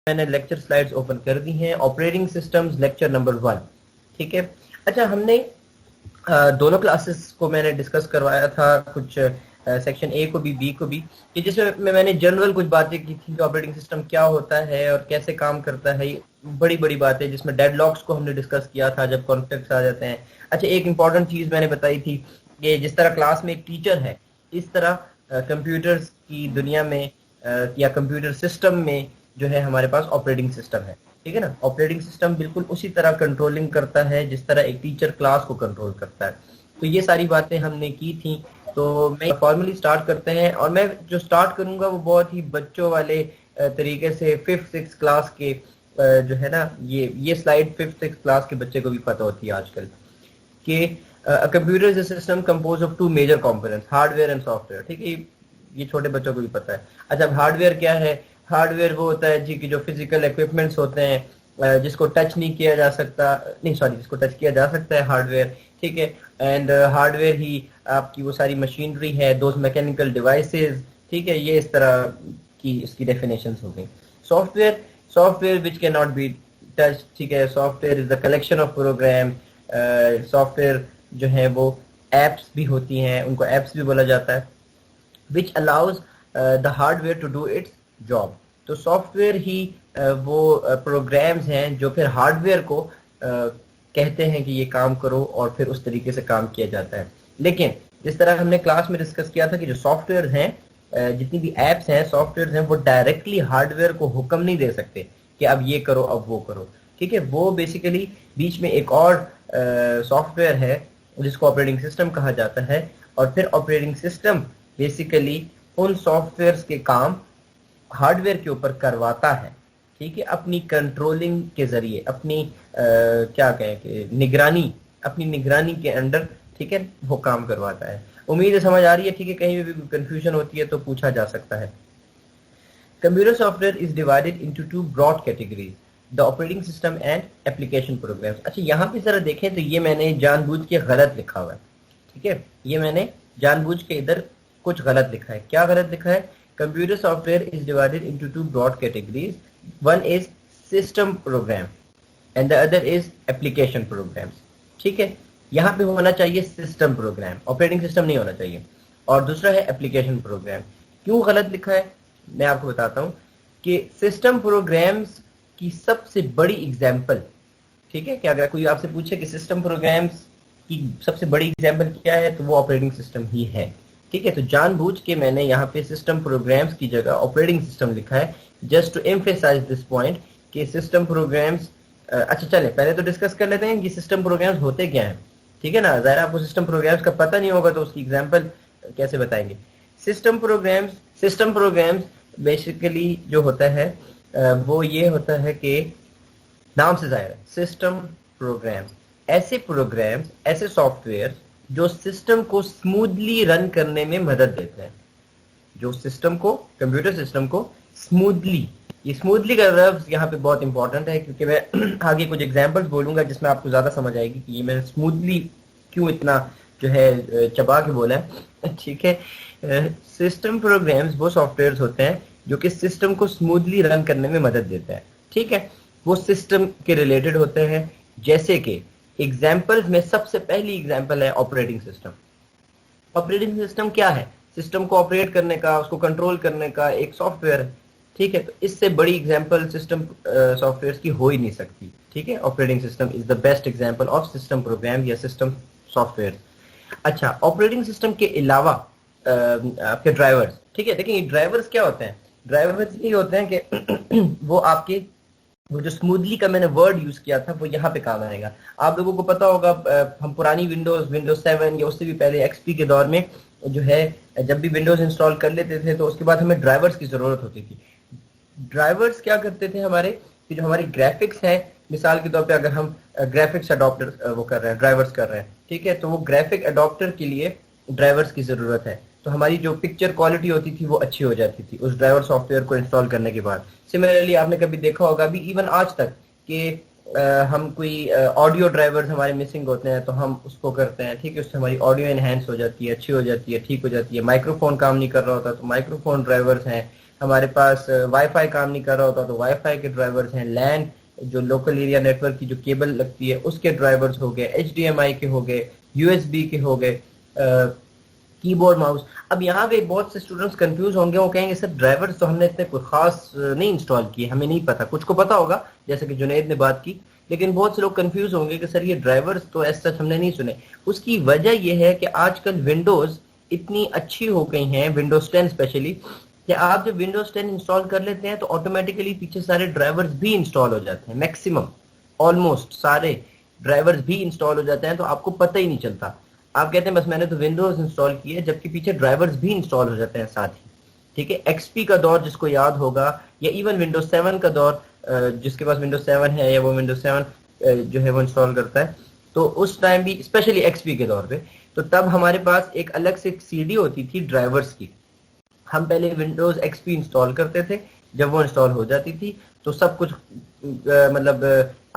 मैंने lecture slides open कर दी हैं। ऑपरेटिंग सिस्टम्स लेक्चर नंबर 1, ठीक है। अच्छा, हमने दोनों क्लासेस को मैंने डिस्कस करवाया था, कुछ सेक्शन ए को भी बी को भी, कि जिसमें मैंने जनरल कुछ बातें की थी कि ऑपरेटिंग सिस्टम क्या होता है और कैसे काम करता है। बड़ी बड़ी बातें, जिसमें डेडलॉक्स को हमने डिस्कस किया था जब कॉन्फ्लिक्ट्स आ जाते हैं। अच्छा, एक इंपॉर्टेंट चीज मैंने बताई थी कि जिस तरह क्लास में एक टीचर है, इस तरह कंप्यूटर्स की दुनिया में या कंप्यूटर सिस्टम में जो है हमारे पास ऑपरेटिंग सिस्टम है, ठीक है ना। ऑपरेटिंग सिस्टम बिल्कुल उसी तरह कंट्रोलिंग करता है जिस तरह एक टीचर क्लास को कंट्रोल करता है। तो ये सारी बातें हमने की थी। तो मैं फॉर्मली स्टार्ट करते हैं, और मैं जो स्टार्ट करूंगा वो बहुत ही बच्चों वाले तरीके से, 5th-6th क्लास के जो है ना, ये स्लाइड 5th-6th क्लास के बच्चे को भी पता होती है आजकल, कि computer is a system compose of 2 major components, hardware and software, ठीक है। ये छोटे बच्चों को भी पता है। अच्छा, हार्डवेयर क्या है? हार्डवेयर वो होता है जी कि जो फिजिकल इक्विपमेंट्स होते हैं, जिसको टच नहीं किया जा सकता, नहीं सॉरी, जिसको टच किया जा सकता है, हार्डवेयर, ठीक है। एंड हार्डवेयर ही आपकी वो सारी मशीनरी है, दोज मैकेनिकल डिवाइसेस, ठीक है। ये इस तरह की इसकी डेफिनेशंस हो गई। Software, software which can not be touch, ठीक है। Software is the collection of program. Software जो है वो एप्स भी होती हैं, उनको एप्स भी बोला जाता है, which allows the hardware to do its job. तो सॉफ्टवेयर ही वो प्रोग्राम्स हैं जो फिर हार्डवेयर को कहते हैं कि ये काम करो, और फिर उस तरीके से काम किया जाता है। लेकिन जिस तरह हमने क्लास में डिस्कस किया था कि जो सॉफ्टवेयर हैं, जितनी भी एप्स हैं, सॉफ्टवेयर हैं, वो डायरेक्टली हार्डवेयर को हुक्म नहीं दे सकते कि अब ये करो, अब वो करो, ठीक है। वो बेसिकली बीच में एक और सॉफ्टवेयर है जिसको ऑपरेटिंग सिस्टम कहा जाता है, और फिर ऑपरेटिंग सिस्टम बेसिकली उन सॉफ्टवेयर्स के काम हार्डवेयर के ऊपर करवाता है, ठीक है, अपनी कंट्रोलिंग के जरिए, अपनी क्या कहें कि निगरानी, अपनी निगरानी के अंडर, ठीक है, वो काम करवाता है। उम्मीद है समझ आ रही है, ठीक है। कहीं भी कंफ्यूजन होती है तो पूछा जा सकता है। Computer software is divided into 2 broad categories, the operating system and application programs. अच्छा, यहाँ पे जरा देखें तो ये मैंने जानबूझ के गलत लिखा हुआ है, ठीक है। ये मैंने जानबूझ के इधर कुछ गलत लिखा है। क्या गलत लिखा है? Computer software is divided into 2 broad categories, one is system program and the other is application programs, ठीक है। यहाँ पे होना चाहिए सिस्टम प्रोग्राम, ऑपरेटिंग सिस्टम नहीं होना चाहिए, और दूसरा है एप्लीकेशन प्रोग्राम। क्यों गलत लिखा है मैं आपको बताता हूँ कि सिस्टम प्रोग्राम्स की सबसे बड़ी एग्जाम्पल, ठीक है, कि अगर कोई आपसे पूछे कि सिस्टम प्रोग्राम्स की सबसे बड़ी एग्जाम्पल क्या है, तो वो ऑपरेटिंग सिस्टम ही है, ठीक है। तो जानबूझ के मैंने यहाँ पे सिस्टम प्रोग्राम्स की जगह ऑपरेटिंग सिस्टम लिखा है, just to emphasize this point कि सिस्टम प्रोग्राम्स। अच्छा, चले पहले तो डिस्कस कर लेते हैं कि सिस्टम प्रोग्राम्स होते क्या हैं, ठीक है ना। ज़ाहिर आपको सिस्टम प्रोग्राम्स का पता नहीं होगा तो उसकी एग्जाम्पल कैसे बताएंगे। सिस्टम प्रोग्राम्स बेसिकली जो होता है वो ये होता है कि नाम से जाहिर है, सिस्टम प्रोग्राम्स ऐसे प्रोग्राम्स, ऐसे सॉफ्टवेयर जो सिस्टम को स्मूथली रन करने में मदद देते हैं, जो सिस्टम को, कंप्यूटर सिस्टम को स्मूथली, ये स्मूथली का लफ्ज यहाँ पे बहुत इंपॉर्टेंट है, क्योंकि मैं आगे कुछ एग्जांपल्स बोलूंगा जिसमें आपको ज्यादा समझ आएगी कि ये मैंने स्मूथली क्यों इतना जो है चबा के बोला है, ठीक है। सिस्टम प्रोग्राम्स वो सॉफ्टवेयर होते हैं जो कि सिस्टम को स्मूथली रन करने में मदद देता है, ठीक है। वो सिस्टम के रिलेटेड होते हैं, जैसे कि एग्जाम्पल्स में सबसे पहली एग्जाम्पल है ऑपरेटिंग सिस्टम। ऑपरेटिंग सिस्टम क्या है? सिस्टम को ऑपरेट करने का, उसको कंट्रोल करने का एक सॉफ्टवेयर है, ठीक है। तो इससे बड़ी एग्जांपल सिस्टम सॉफ्टवेयर की हो ही नहीं सकती, ठीक है। Operating system is the best example of system program या सिस्टम सॉफ्टवेयर। अच्छा, ऑपरेटिंग सिस्टम के अलावा आपके ड्राइवर्स, ठीक है। देखिए ड्राइवर्स क्या होते हैं? ड्राइवर्स ये होते हैं कि वो आपके, वो जो स्मूथली का मैंने वर्ड यूज किया था वो यहाँ पे काम आएगा। आप लोगों को पता होगा, हम पुरानी विंडोज 7 या उससे भी पहले एक्सपी के दौर में जो है, जब भी विंडोज इंस्टॉल कर लेते थे तो उसके बाद हमें ड्राइवर्स की जरूरत होती थी। ड्राइवर्स क्या करते थे हमारे, कि जो हमारी ग्राफिक्स है, मिसाल के तौर पे अगर हम ग्राफिक्स अडॉप्टर वो कर रहे हैं, ड्राइवर्स कर रहे हैं, ठीक है, तो वो ग्राफिक अडॉप्टर के लिए ड्राइवर्स की जरूरत है। तो हमारी जो पिक्चर क्वालिटी होती थी वो अच्छी हो जाती थी उस ड्राइवर सॉफ्टवेयर को इंस्टॉल करने के बाद। सिमिलरली आपने कभी देखा होगा भी, इवन आज तक, कि हम कोई ऑडियो ड्राइवर्स हमारे मिसिंग होते हैं तो हम उसको करते हैं, ठीक है, उससे हमारी ऑडियो एनहेंस हो जाती है, अच्छी हो जाती है, ठीक हो जाती है। माइक्रोफोन काम नहीं कर रहा होता तो माइक्रोफोन ड्राइवर्स हैं, हमारे पास वाईफाई काम नहीं कर रहा होता तो वाईफाई के ड्राइवर्स हैं, लैन जो लोकल एरिया नेटवर्क की जो केबल लगती है उसके ड्राइवर्स हो गए, एचडीएमआई के हो गए, यूएसबी के हो गए, कीबोर्ड माउस। अब यहाँ पे बहुत से स्टूडेंट्स कंफ्यूज होंगे, वो कहेंगे सर ड्राइवर्स तो हमने इतने कोई खास नहीं इंस्टॉल किए, हमें नहीं पता। कुछ को पता होगा जैसे कि जुनैद ने बात की, लेकिन बहुत से लोग कंफ्यूज होंगे कि सर ये ड्राइवर्स तो ऐसा हमने नहीं सुने। उसकी वजह यह है कि आजकल विंडोज इतनी अच्छी हो गई हैं, विंडोज 10 स्पेशली, कि आप जब विंडोज 10 इंस्टॉल कर लेते हैं तो ऑटोमेटिकली पीछे सारे ड्राइवर्स भी इंस्टॉल हो जाते हैं, मैक्सिमम ऑलमोस्ट सारे ड्राइवर्स भी इंस्टॉल हो जाते हैं, तो आपको पता ही नहीं चलता। आप कहते हैं बस मैंने तो विंडोज इंस्टॉल किया, जबकि पीछे ड्राइवर्स भी इंस्टॉल हो जाते हैं साथ ही। ठीक है, एक्सपी का दौर जिसको याद होगा, या इवन विंडोज 7 का दौर, जिसके पास विंडोज 7 है या वो विंडोज 7 जो है वो इंस्टॉल करता है, तो उस टाइम भी स्पेशली एक्सपी के दौर पे, तो तब हमारे पास एक अलग से सीडी होती थी ड्राइवर्स की। हम पहले विंडोज एक्सपी इंस्टॉल करते थे, जब वो इंस्टॉल हो जाती थी तो सब कुछ मतलब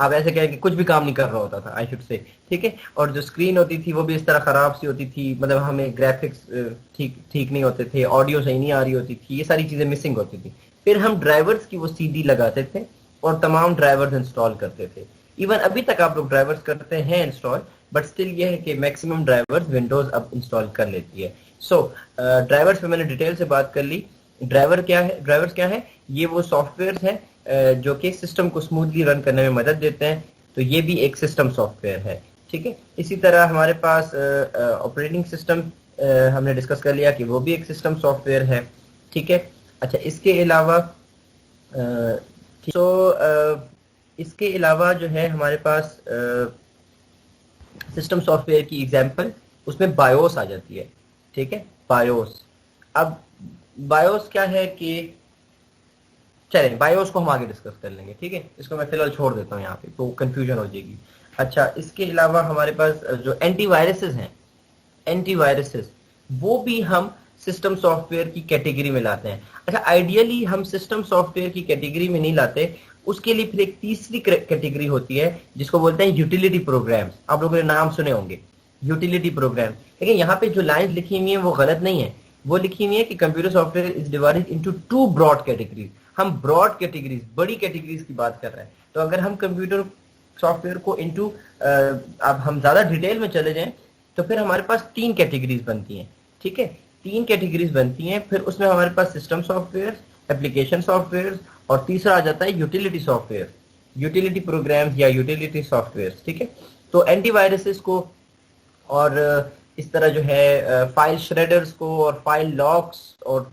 आप ऐसे कहें कि कुछ भी काम नहीं कर रहा होता था, आई शुड से। ठीक है, और जो स्क्रीन होती थी वो भी इस तरह खराब सी होती थी, मतलब हमें ग्राफिक्स ठीक नहीं होते थे, ऑडियो सही नहीं आ रही होती थी, ये सारी चीजें मिसिंग होती थी। फिर हम ड्राइवर्स की वो सीडी लगाते थे और तमाम ड्राइवर्स इंस्टॉल करते थे। इवन अभी तक आप लोग ड्राइवर्स करते हैं इंस्टॉल, बट स्टिल ये है कि मैक्सिमम ड्राइवर्स विंडोज अब इंस्टॉल कर लेती है। सो ड्राइवर्स पे मैंने डिटेल से बात कर ली। ड्राइवर्स क्या है? ये वो सॉफ्टवेयर है जो कि सिस्टम को स्मूथली रन करने में मदद देते हैं, तो ये भी एक सिस्टम सॉफ्टवेयर है। ठीक है, इसी तरह हमारे पास ऑपरेटिंग सिस्टम हमने डिस्कस कर लिया कि वो भी एक सिस्टम सॉफ्टवेयर है। ठीक है, अच्छा इसके अलावा इसके अलावा जो है हमारे पास सिस्टम सॉफ्टवेयर की एग्जांपल उसमें बायोस आ जाती है। ठीक है, बायोस। अब बायोस क्या है कि चलें बायोस को हम आगे डिस्कस कर लेंगे। ठीक है, इसको मैं फिलहाल छोड़ देता हूँ यहाँ पे, तो कंफ्यूजन हो जाएगी। अच्छा, इसके अलावा हमारे पास जो एंटीवायरसेस हैं, एंटीवायरसेस वो भी हम सिस्टम सॉफ्टवेयर की कैटेगरी में लाते हैं। अच्छा, आइडियली हम सिस्टम सॉफ्टवेयर की कैटेगरी में नहीं लाते, उसके लिए फिर एक तीसरी कैटेगरी होती है जिसको बोलते हैं यूटिलिटी प्रोग्राम्स। आप लोगों ने नाम सुने होंगे यूटिलिटी प्रोग्राम, लेकिन यहाँ पे जो लाइन लिखी हुई है वो गलत नहीं है। वो लिखी हुई है कि computer software is divided into 2 broad categories. हम ब्रॉड कैटेगरीज, बड़ी कैटेगरीज की बात कर रहे हैं। तो अगर हम कंप्यूटर सॉफ्टवेयर को इनटू अब हम ज्यादा डिटेल में चले जाएं तो फिर हमारे पास 3 कैटेगरीज बनती हैं। ठीक है, 3 कैटेगरीज बनती हैं। फिर उसमें हमारे पास सिस्टम सॉफ्टवेयर, एप्लीकेशन सॉफ्टवेयर और तीसरा आ जाता है यूटिलिटी सॉफ्टवेयर, यूटिलिटी प्रोग्राम्स या यूटिलिटी सॉफ्टवेयर। ठीक है, तो एंटीवायरसेस को और इस तरह जो है फाइल श्रेडर्स को और फाइल लॉक्स और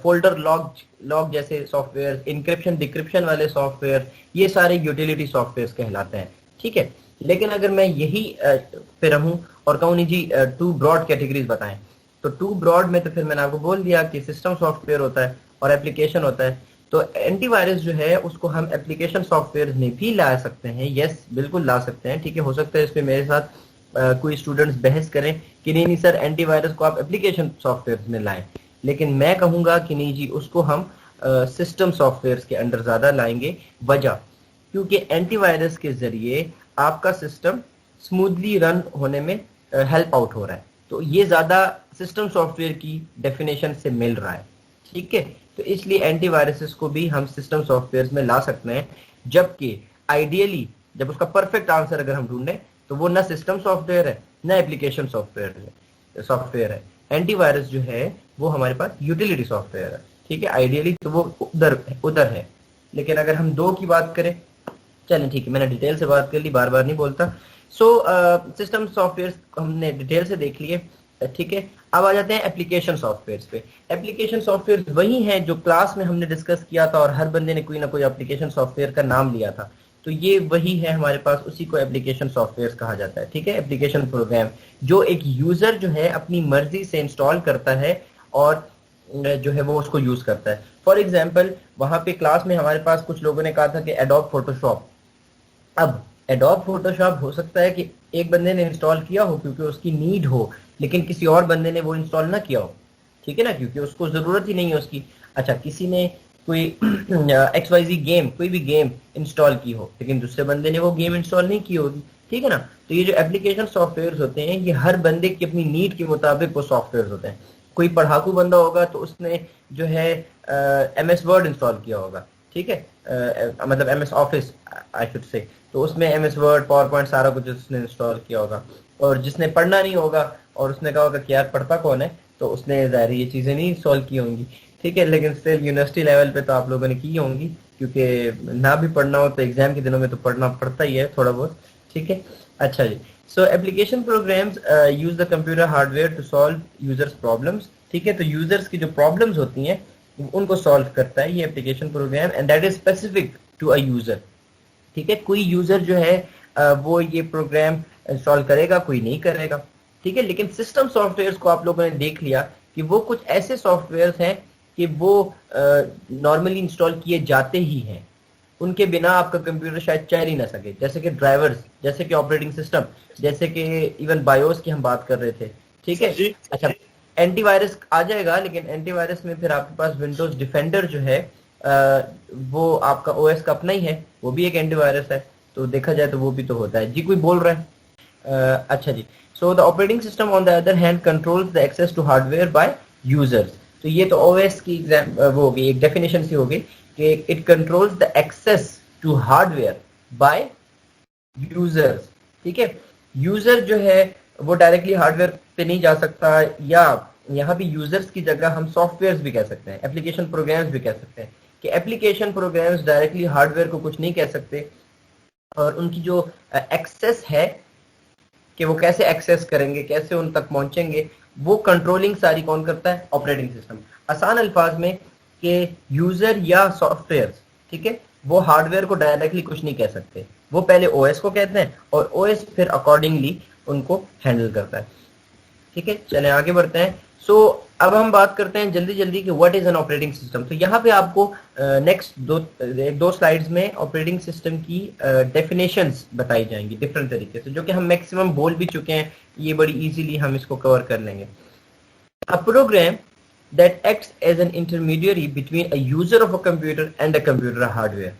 फोल्डर लॉक जैसे सॉफ्टवेयर, इंक्रिप्शन डिक्रिप्शन वाले सॉफ्टवेयर, ये सारे यूटिलिटी सॉफ्टवेयर कहलाते हैं। ठीक है, लेकिन अगर मैं यही पे रहूं और कहूँ नहीं जी 2 ब्रॉड कैटेगरीज बताएं, तो 2 ब्रॉड में तो फिर मैंने आपको बोल दिया कि सिस्टम सॉफ्टवेयर होता है और एप्लीकेशन होता है। तो एंटीवायरस जो है उसको हम एप्लीकेशन सॉफ्टवेयर में भी ला सकते हैं। यस, बिल्कुल ला सकते हैं। ठीक है, हो सकता है इसमें मेरे साथ कोई स्टूडेंट्स बहस करें कि नहीं सर एंटीवायरस को आप एप्लीकेशन सॉफ्टवेयर में लाएं, लेकिन मैं कहूंगा कि नहीं जी उसको हम सिस्टम सॉफ्टवेयर के अंडर ज्यादा लाएंगे। वजह क्योंकि एंटीवायरस के जरिए आपका सिस्टम स्मूथली रन होने में हेल्प आउट हो रहा है, तो ये ज्यादा सिस्टम सॉफ्टवेयर की डेफिनेशन से मिल रहा है। ठीक है, तो इसलिए एंटीवायरसेस को भी हम सिस्टम सॉफ्टवेयर में ला सकते हैं, जबकि आइडियली जब उसका परफेक्ट आंसर अगर हम ढूंढें तो वो ना सिस्टम सॉफ्टवेयर है ना एप्लीकेशन सॉफ्टवेयर है। एंटीवायरस जो है वो हमारे पास यूटिलिटी सॉफ्टवेयर है। ठीक है, आइडियली तो वो उधर है, लेकिन अगर हम 2 की बात करें, चलें ठीक है, मैंने डिटेल से बात कर ली, बार बार नहीं बोलता। सो सिस्टम सॉफ्टवेयर हमने डिटेल से देख लिए। ठीक है, अब आ जाते हैं एप्लीकेशन सॉफ्टवेयर पे। एप्लीकेशन सॉफ्टवेयर वही हैं जो क्लास में हमने डिस्कस किया था और हर बंदे ने कोई ना कोई एप्लीकेशन सॉफ्टवेयर का नाम लिया था, तो ये वही है हमारे पास, उसी को एप्लीकेशन सॉफ्टवेयर कहा जाता है। ठीक है, एप्लीकेशन प्रोग्राम जो एक यूजर जो है अपनी मर्जी से इंस्टॉल करता है और जो है वो उसको यूज करता है। फॉर एग्जाम्पल वहां पे क्लास में हमारे पास कुछ लोगों ने कहा था कि एडोब फोटोशॉप। अब एडोब फोटोशॉप हो सकता है कि एक बंदे ने इंस्टॉल किया हो क्योंकि उसकी नीड हो, लेकिन किसी और बंदे ने वो इंस्टॉल ना किया हो। ठीक है ना, क्योंकि उसको जरूरत ही नहीं है उसकी। अच्छा, किसी ने कोई XYZ गेम, कोई भी गेम इंस्टॉल की हो, लेकिन दूसरे बंदे ने वो गेम इंस्टॉल नहीं की होगी। ठीक है ना, तो ये जो एप्लीकेशन सॉफ्टवेयर होते हैं ये हर बंदे की अपनी नीड के मुताबिक वो सॉफ्टवेयर होते हैं। कोई पढ़ाकू बंदा होगा तो उसने जो है MS वर्ड इंस्टॉल किया होगा, ठीक है, मतलब MS office I should say, तो उसमें MS वर्ड, पावर पॉइंट सारा कुछ उसने इंस्टॉल किया होगा। और जिसने पढ़ना नहीं होगा और उसने कहा होगा कि यार पढ़ता कौन है, तो उसने ज़ाहिर ये चीज़ें नहीं इंस्टॉल की होंगी, ठीक है। लेकिन स्टिल यूनिवर्सिटी लेवल पे तो आप लोगों ने की होंगी, क्योंकि ना भी पढ़ना हो तो एग्जाम के दिनों में तो पढ़ना पड़ता ही है थोड़ा बहुत, ठीक है। अच्छा जी, so application programs use the computer hardware to solve users problems, ठीक है। तो यूजर्स की जो प्रॉब्लम्स होती हैं उनको सॉल्व करता है ये application program, and that is specific to a user, ठीक है। कोई यूजर जो है वो ये प्रोग्राम इंस्टॉल करेगा, कोई नहीं करेगा, ठीक है। लेकिन सिस्टम सॉफ्टवेयर्स को आप लोगों ने देख लिया कि वो कुछ ऐसे सॉफ्टवेयर्स हैं कि वो नॉर्मली इंस्टॉल किए जाते ही हैं, उनके बिना आपका कंप्यूटर शायद चल ही ना सके, जैसे कि ड्राइवर्स, जैसे कि ऑपरेटिंग सिस्टम, जैसे कि इवन बायोस की हम बात कर रहे थे, ठीक है। अच्छा, एंटीवायरस आ जाएगा, लेकिन एंटीवायरस में फिर आपके पास विंडोज डिफेंडर जो है वो आपका ओएस का अपना ही है, वो भी एक एंटीवायरस है, तो देखा जाए तो वो भी तो होता है जी। कोई बोल रहा है? अच्छा जी, so the operating system on the other hand controls the access to hardware by users. तो ये तो ओएस की वो हो गई, एक डेफिनेशन सी हो गई कि it controls the access to hardware by users, ठीक है। यूजर जो है वो डायरेक्टली हार्डवेयर पे नहीं जा सकता, या यहाँ भी यूजर्स की जगह हम सॉफ्टवेयर्स भी कह सकते हैं, एप्लीकेशन प्रोग्राम्स भी कह सकते हैं, कि एप्लीकेशन प्रोग्राम्स डायरेक्टली हार्डवेयर को कुछ नहीं कह सकते, और उनकी जो एक्सेस है कि वो कैसे एक्सेस करेंगे, कैसे उन तक पहुंचेंगे, वो कंट्रोलिंग सारी कौन करता है? Operating system. आसान अल्फाज में कि यूजर या सॉफ्टवेयर, ठीक है, वो हार्डवेयर को डायरेक्टली कुछ नहीं कह सकते, वो पहले ओएस को कहते हैं और ओएस फिर अकॉर्डिंगली उनको हैंडल करता है, ठीक है। चलें आगे बढ़ते हैं। सो अब हम बात करते हैं जल्दी जल्दी कि what is an operating system. तो यहाँ पे आपको नेक्स्ट दो स्लाइड्स में ऑपरेटिंग सिस्टम की डेफिनेशंस बताई जाएंगी डिफरेंट तरीके से, जो कि हम मैक्सिमम बोल भी चुके हैं, ये बड़ी इजीली हम इसको कवर कर लेंगे। अ programme that acts as an intermediary between a user of a computer and a computer hardware,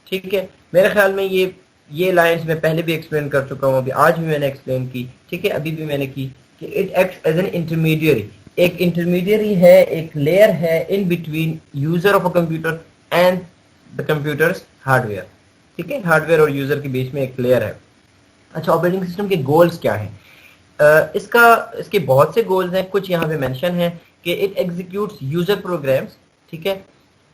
ठीक है। मेरे ख्याल में ये लाइंस मैं पहले भी एक्सप्लेन कर चुका हूँ, अभी आज भी मैंने एक्सप्लेन की, ठीक है, अभी भी मैंने की कि it acts as an intermediary, एक इंटरमीडियरी है, एक लेयर है in between user of a computer and the computer's hardware, ठीक है। हार्डवेयर और यूजर के बीच में एक लेयर है। अच्छा, ऑपरेटिंग सिस्टम के गोल्स क्या हैं? इसके बहुत से गोल्स हैं, कुछ यहाँ पे मेंशन है कि इट एग्जीक्यूट्स यूजर प्रोग्राम्स, ठीक है,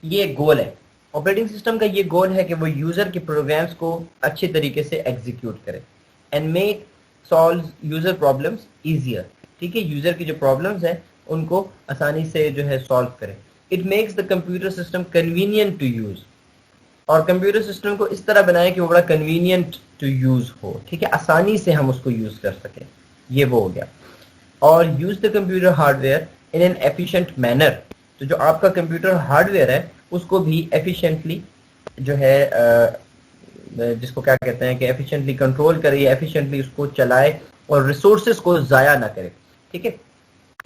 ये गोल है। ऑपरेटिंग सिस्टम का ये गोल है कि वो यूजर के प्रोग्राम्स को अच्छे तरीके से एग्जीक्यूट करे and make solve user problems easier, ठीक है, यूजर की जो प्रॉब्लम्स हैं उनको आसानी से जो है सॉल्व करे। It makes the computer system convenient to use, और कंप्यूटर सिस्टम को इस तरह बनाए कि वो बड़ा कन्वीनियंट टू यूज हो, ठीक है, आसानी से हम उसको यूज कर सकें, ये वो हो गया। और use the computer hardware in an efficient manner, तो जो आपका कंप्यूटर हार्डवेयर है उसको भी एफिशिएंटली जो है जिसको क्या कहते हैं कि एफिशिएंटली कंट्रोल करे, एफिशिएंटली उसको चलाए और रिसोर्सेज को जाया ना करे, ठीक है।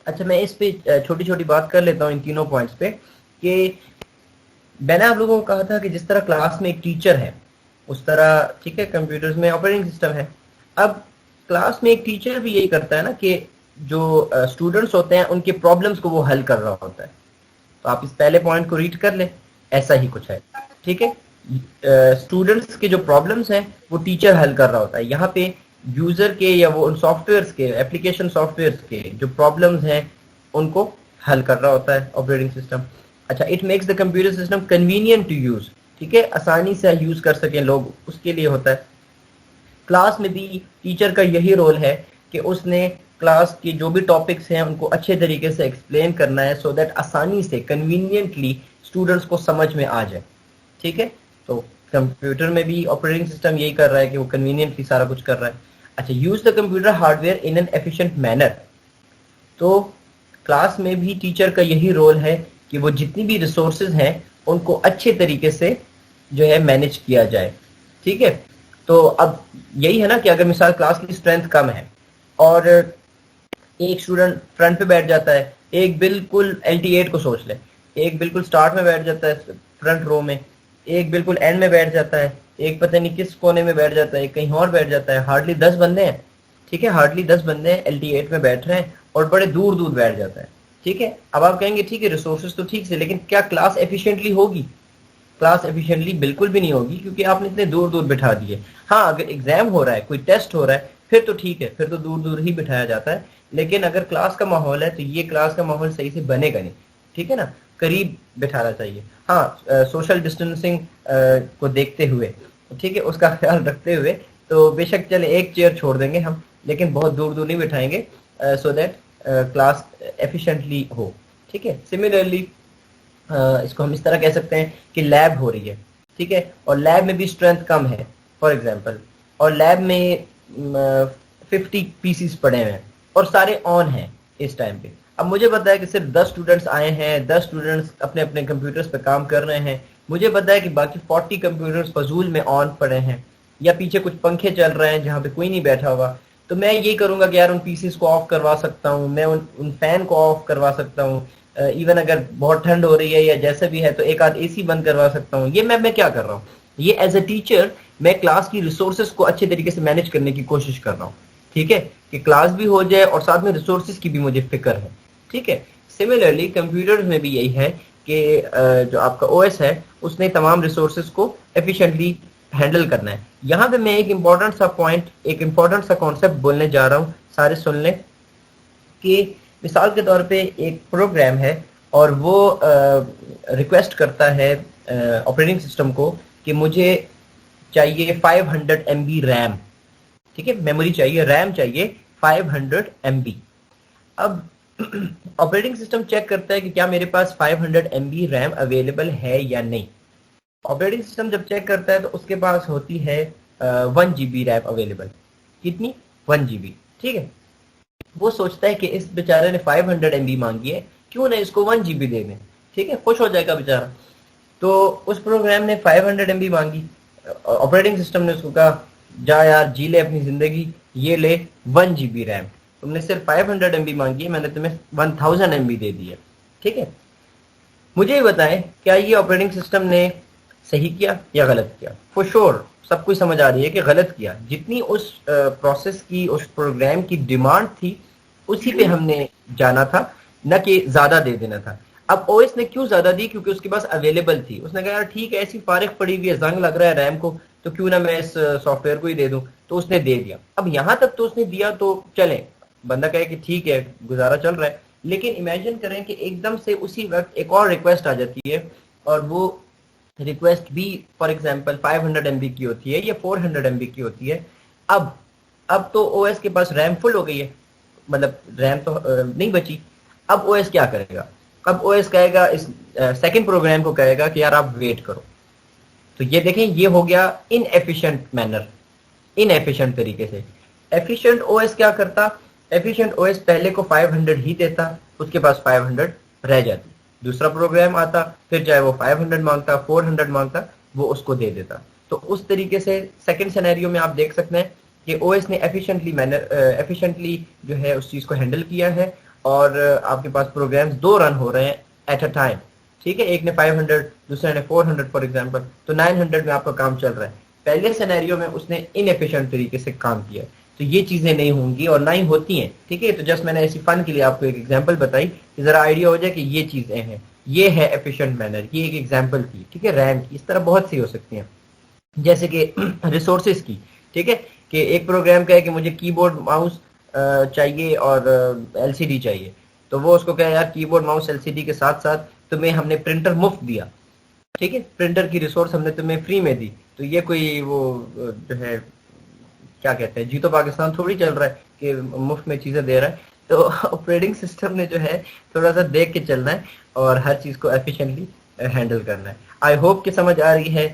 अच्छा, मैं इस पे छोटी छोटी बात कर लेता हूँ इन तीनों पॉइंट्स पे, कि मैंने आप लोगों को कहा था कि जिस तरह क्लास में एक टीचर है उस तरह, ठीक है, कंप्यूटर्स में ऑपरेटिंग सिस्टम है। अब क्लास में एक टीचर भी यही करता है ना कि जो स्टूडेंट्स होते हैं उनके प्रॉब्लम्स को वो हल कर रहा होता है। तो आप इस पहले पॉइंट को रीड कर ले, ऐसा ही कुछ है, ठीक है। स्टूडेंट्स के जो प्रॉब्लम्स हैं वो टीचर हल कर रहा होता है, यहाँ पे यूजर के या वो उन सॉफ्टवेयर्स के, एप्लीकेशन सॉफ्टवेयर्स के जो प्रॉब्लम्स हैं उनको हल कर रहा होता है ऑपरेटिंग सिस्टम। अच्छा, it makes the computer system convenient to use, ठीक है, आसानी से यूज कर सकें लोग, उसके लिए होता है। क्लास में भी टीचर का यही रोल है कि उसने क्लास के जो भी टॉपिक्स हैं उनको अच्छे तरीके से एक्सप्लेन करना है, सो दैट आसानी से कन्वीनियंटली स्टूडेंट्स को समझ में आ जाए, ठीक है। तो कंप्यूटर में भी ऑपरेटिंग सिस्टम यही कर रहा है कि वो कन्वीनियंटली सारा कुछ कर रहा है। अच्छा, use the computer hardware in an efficient manner, तो क्लास में भी टीचर का यही रोल है कि वो जितनी भी रिसोर्सेज हैं उनको अच्छे तरीके से जो है मैनेज किया जाए, ठीक है। तो अब यही है ना कि अगर मिसाल क्लास की स्ट्रेंथ कम है और एक स्टूडेंट फ्रंट पे बैठ जाता है, एक बिल्कुल LT8 को सोच ले, एक बिल्कुल स्टार्ट में बैठ जाता है फ्रंट रो में, एक बिल्कुल एंड में बैठ जाता है, एक पता नहीं किस कोने में बैठ जाता है, कहीं और बैठ जाता है, हार्डली 10 बंदे हैं, ठीक है, हार्डली 10 बंदे हैं LT8 में बैठ रहे हैं और बड़े दूर दूर बैठ जाता है, ठीक है। अब आप कहेंगे ठीक है रिसोर्सेज तो ठीक से, लेकिन क्या क्लास एफिशिएंटली होगी? क्लास एफिशिएंटली बिल्कुल भी नहीं होगी, क्योंकि आपने इतने दूर दूर बिठा दिए। हाँ, अगर एग्जाम हो रहा है, कोई टेस्ट हो रहा है, फिर तो ठीक है, फिर तो दूर दूर ही बिठाया जाता है। लेकिन अगर क्लास का माहौल है तो ये क्लास का माहौल सही से बनेगा नहीं, ठीक है ना, करीब बिठाना चाहिए। हाँ, सोशल डिस्टेंसिंग को देखते हुए, ठीक है, उसका ख्याल रखते हुए, तो बेशक चले एक चेयर छोड़ देंगे हम, लेकिन बहुत दूर दूर नहीं बिठाएंगे, सो दैट क्लास एफिशिएंटली हो। ठीक है। सिमिलरली इसको हम इस तरह कह सकते हैं कि लैब हो रही है, ठीक है, और लैब में भी स्ट्रेंथ कम है फॉर एग्जांपल, और लैब में 50 पीसीस पड़े हुए हैं और सारे ऑन हैं इस टाइम पे। अब मुझे पता है कि सिर्फ 10 स्टूडेंट्स आए हैं, 10 स्टूडेंट्स अपने अपने कंप्यूटर्स पे काम कर रहे हैं, मुझे पता है कि बाकी 40 कंप्यूटर्स फजूल में ऑन पड़े हैं, या पीछे कुछ पंखे चल रहे हैं जहाँ पे कोई नहीं बैठा हुआ। तो मैं ये करूंगा कि यार उन पीसीस को ऑफ करवा सकता हूँ, मैं उन फैन को ऑफ करवा सकता हूँ, इवन अगर बहुत ठंड हो रही है या जैसे भी है तो एक आध एसी बंद करवा सकता हूँ। ये मैं क्या कर रहा हूँ, ये एज ए टीचर मैं क्लास की रिसोर्सेज को अच्छे तरीके से मैनेज करने की कोशिश कर रहा हूँ, ठीक है, कि क्लास भी हो जाए और साथ में रिसोर्सेज की भी मुझे फिक्र है, ठीक है। सिमिलरली कंप्यूटर्स में भी यही है कि जो आपका ओएस है उसने तमाम रिसोर्सेज को एफिशिएंटली हैंडल करना है। यहाँ पे मैं एक इंपॉर्टेंट सा पॉइंट, एक इंपॉर्टेंट सा कॉन्सेप्ट बोलने जा रहा हूँ, सारे सुन लें। कि मिसाल के तौर पे एक प्रोग्राम है और वो रिक्वेस्ट करता है ऑपरेटिंग सिस्टम को कि मुझे चाहिए 500 MB रैम, ठीक है, मेमोरी चाहिए, रैम चाहिए 500 MB। अब ऑपरेटिंग सिस्टम चेक करता है कि क्या मेरे पास 500 MB रैम अवेलेबल है या नहीं। ऑपरेटिंग सिस्टम जब चेक करता है तो उसके पास होती है 1 GB रैम अवेलेबल। कितनी? 1 GB, ठीक है। वो सोचता है कि इस बेचारे ने 500 MB मांगी है, क्यों ना इसको 1 GB दे दें, ठीक है, खुश हो जाएगा बेचारा। तो उस प्रोग्राम ने 500 MB मांगी, ऑपरेटिंग सिस्टम ने उसको कहा जा यार जी ले अपनी जिंदगी, ये ले 1 GB रैम, तुमने सिर्फ 500 MB मांगी है, मैंने तुम्हें 1000 MB दे दी है, ठीक है। मुझे ये बताएं, क्या ये ऑपरेटिंग सिस्टम ने सही किया या गलत किया? फॉर श्योर सब कुछ समझ आ रही है कि गलत किया। जितनी उस प्रोसेस की, उस प्रोग्राम की डिमांड थी, उसी पे हमने जाना था, न कि ज्यादा दे देना था। अब ओएस ने क्यों ज्यादा दी? क्योंकि उसके पास अवेलेबल थी। उसने कहा यार ठीक है, ऐसी फारिग पड़ी हुई है, जंग लग रहा है रैम को, तो क्यों ना मैं इस सॉफ्टवेयर को ही दे दूं, तो उसने दे दिया। अब यहां तक तो उसने दिया तो चले, बंदा कहे कि ठीक है गुजारा चल रहा है। लेकिन इमेजिन करें कि एकदम से उसी वक्त एक और रिक्वेस्ट आ जाती है, और वो रिक्वेस्ट भी फॉर एग्जांपल 500 MB की होती है या 400 MB की होती है। अब तो ओएस के पास रैम फुल हो गई है, मतलब रैम तो नहीं बची। अब ओएस क्या करेगा? अब ओएस कहेगा, इस सेकंड प्रोग्राम को कहेगा कि यार आप वेट करो। तो ये देखें, ये हो गया इनएफिशिएंट मैनर, इनएफिशिएंट तरीके से। एफिशिएंट ओएस क्या करता? एफिशिएंट ओएस पहले को 500 ही देता, उसके पास 500 रह जाती, दूसरा प्रोग्राम आता, फिर चाहे वो 500 मांगता, 400 मांगता, वो उसको दे देता। तो उस तरीके से सेकंड सिनेरियो में आप देख सकते हैं कि ओएस ने एफिशिएंटली जो है उस चीज को हैंडल किया है, और आपके पास प्रोग्राम्स 2 रन हो रहे हैं एट अ टाइम, ठीक है। एक ने 500, दूसरे ने 400 फॉर एग्जांपल, तो 900 में आपका काम चल रहा है। पहले सिनेरियो में उसने इनएफिशिएंट तरीके से काम किया, तो ये चीजें नहीं होंगी और ना ही होती हैं, ठीक है। तो जस्ट मैंने ऐसी फन के लिए आपको एक एग्जांपल बताई कि जरा आइडिया हो जाए कि ये चीजें हैं, ये है एफिशिएंट मैनर, ये एक एग्जांपल थी, ठीक है। रैम की इस तरह बहुत सी हो सकती हैं, जैसे कि रिसोर्सेज की, ठीक है, कि एक प्रोग्राम का है कि मुझे कीबोर्ड माउस चाहिए और एलसीडी चाहिए, तो वो उसको कहे यार कीबोर्ड माउस एलसीडी के साथ साथ तुम्हें हमने प्रिंटर मुफ्त दिया, ठीक है, प्रिंटर की रिसोर्स हमने तुम्हें फ्री में दी। तो ये कोई वो जो है क्या कहते हैं, जी तो पाकिस्तान थोड़ी चल रहा है कि मुफ्त में चीजें दे रहा है। तो ऑपरेटिंग सिस्टम ने जो है थोड़ा सा देख के चलना है और हर चीज को एफिशिएंटली हैंडल करना है। आई होप कि समझ आ रही है।